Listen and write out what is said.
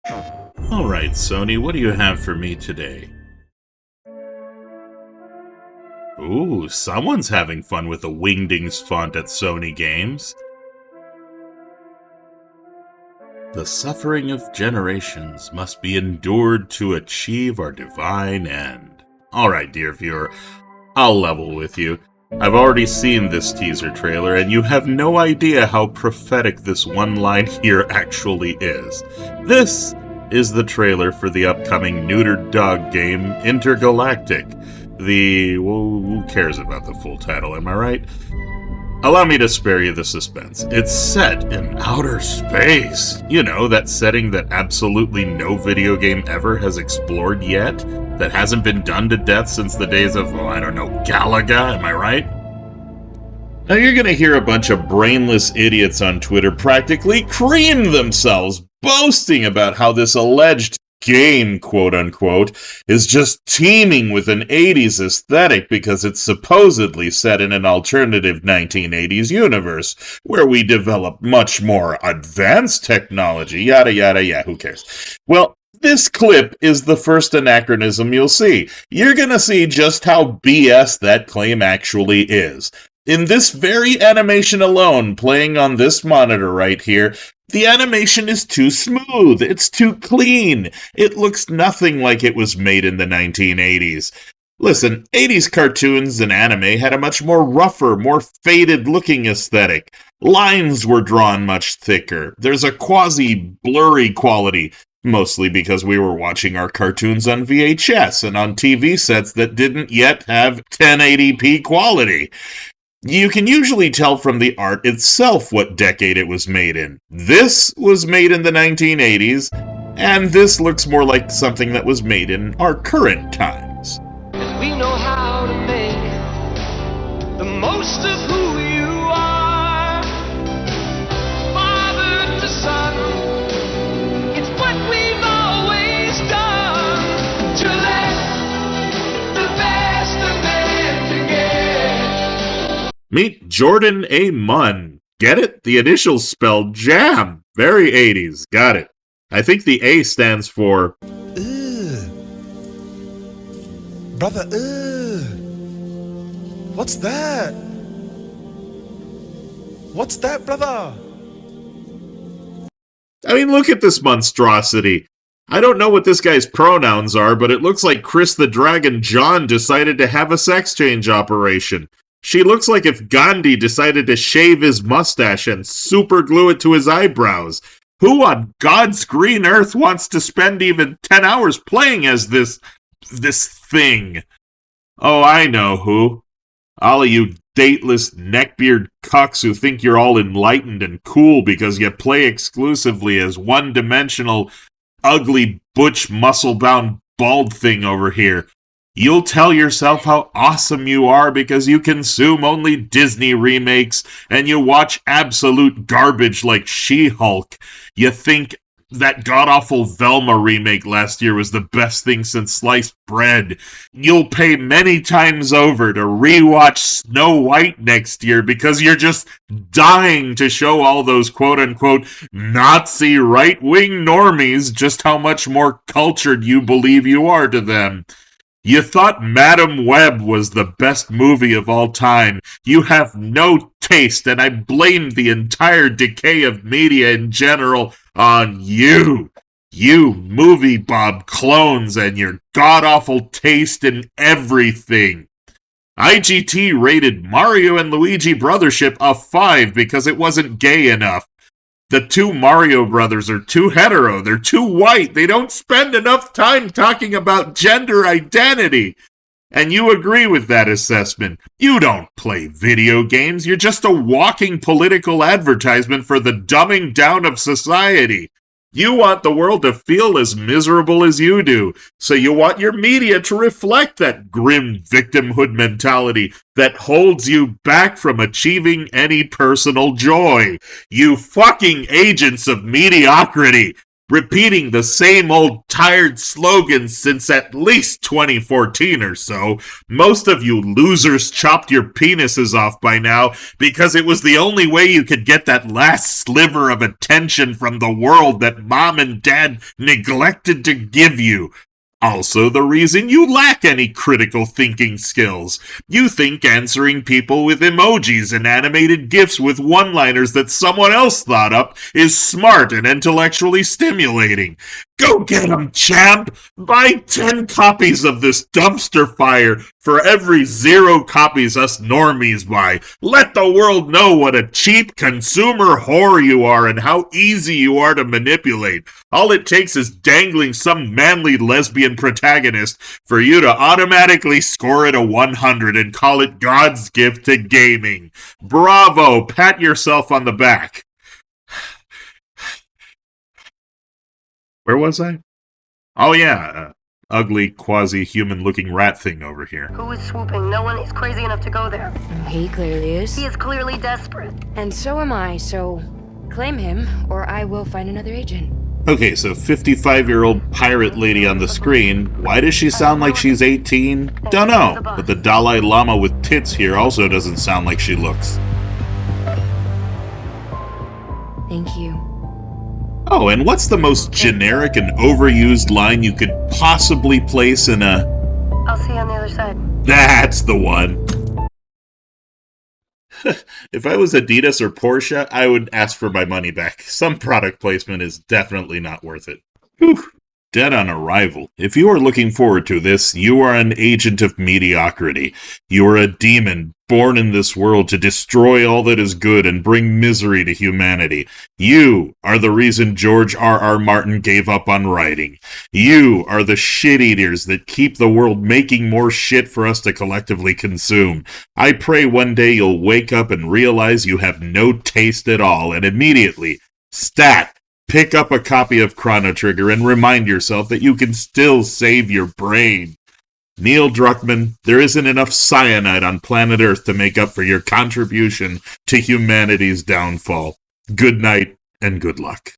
Alright, Sony, what do you have for me today? Ooh, someone's having fun with the Wingdings font at Sony Games. The suffering of generations must be endured to achieve our divine end. Alright, dear viewer, I'll level with you. I've already seen this teaser trailer, and you have no idea how prophetic this one line here actually is. This is the trailer for the upcoming neutered dog game, Intergalactic. Who cares about the full title, am I right? Allow me to spare you the suspense. It's set in outer space. You know, that setting that absolutely no video game ever has explored yet? That hasn't been done to death since the days of, Galaga, am I right? Now you're gonna hear a bunch of brainless idiots on Twitter practically cream themselves, boasting about how this alleged game, quote-unquote, is just teeming with an 80s aesthetic because it's supposedly set in an alternative 1980s universe, where we develop much more advanced technology, yada yada yada, who cares? Well, this clip is the first anachronism you'll see. You're gonna see just how BS that claim actually is. In this very animation alone, playing on this monitor right here, the animation is too smooth, it's too clean, it looks nothing like it was made in the 1980s. Listen, 80s cartoons and anime had a much more rougher, more faded-looking aesthetic. Lines were drawn much thicker, there's a quasi-blurry quality, mostly because we were watching our cartoons on VHS and on TV sets that didn't yet have 1080p quality. You can usually tell from the art itself what decade it was made in. This was made in the 1980s, and this looks more like something that was made in our current times. And we know how to make the most of who you are. Father to son, it's what we've always done. To let the best of man together. Meet Jordan A. Munn. Get it? The initials spell jam. Very 80s. Got it. I think the A stands for... Ugh. Brother, ugh. What's that? What's that, brother? I mean, look at this monstrosity. I don't know what this guy's pronouns are, but it looks like Chris the Dragon John decided to have a sex change operation. She looks like if Gandhi decided to shave his mustache and superglue it to his eyebrows. Who on God's green earth wants to spend even 10 hours playing as this thing? Oh, I know who. All of you dateless neckbeard cucks who think you're all enlightened and cool because you play exclusively as one-dimensional, ugly, butch, muscle-bound, bald thing over here. You'll tell yourself how awesome you are because you consume only Disney remakes and you watch absolute garbage like She-Hulk. You think that god-awful Velma remake last year was the best thing since sliced bread. You'll pay many times over to rewatch Snow White next year because you're just dying to show all those quote-unquote Nazi right-wing normies just how much more cultured you believe you are to them. You thought Madam Web was the best movie of all time. You have no taste, and I blame the entire decay of media in general on you. You movie Bob clones and your god-awful taste in everything. IGT rated Mario and Luigi Brothership a 5 because it wasn't gay enough. The two Mario brothers are too hetero, they're too white, they don't spend enough time talking about gender identity. And you agree with that assessment. You don't play video games, you're just a walking political advertisement for the dumbing down of society. You want the world to feel as miserable as you do, so you want your media to reflect that grim victimhood mentality that holds you back from achieving any personal joy. You fucking agents of mediocrity! repeating the same old tired slogans since at least 2014 or so. Most of you losers chopped your penises off by now because it was the only way you could get that last sliver of attention from the world that mom and dad neglected to give you. Also, the reason you lack any critical thinking skills. You think answering people with emojis and animated GIFs with one-liners that someone else thought up is smart and intellectually stimulating. Go get 'em, champ! Buy 10 copies of this dumpster fire for every 0 copies us normies buy. Let the world know what a cheap consumer whore you are and how easy you are to manipulate. All it takes is dangling some manly lesbian protagonist for you to automatically score it a 100 and call it God's gift to gaming. Bravo! Pat yourself on the back. Where was I? Oh yeah, ugly, quasi-human looking rat thing over here. Who is swooping? No one is crazy enough to go there. He clearly is. He is clearly desperate. And so am I, so claim him, or I will find another agent. Okay, so 55-year-old pirate lady on the screen. Why does she sound like she's 18? Dunno, but the Dalai Lama with tits here also doesn't sound like she looks. Thank you. Oh, and what's the most generic and overused line you could possibly place in a... I'll see you on the other side. That's the one. If I was Adidas or Porsche, I would ask for my money back. Some product placement is definitely not worth it. Whew. Dead on arrival. If you are looking forward to this, you are an agent of mediocrity. You are a demon born in this world to destroy all that is good and bring misery to humanity. You are the reason George R.R. Martin gave up on writing. You are the shit-eaters that keep the world making more shit for us to collectively consume. I pray one day you'll wake up and realize you have no taste at all, and immediately, stat! Pick up a copy of Chrono Trigger and remind yourself that you can still save your brain. Neil Druckmann, there isn't enough cyanide on planet Earth to make up for your contribution to humanity's downfall. Good night and good luck.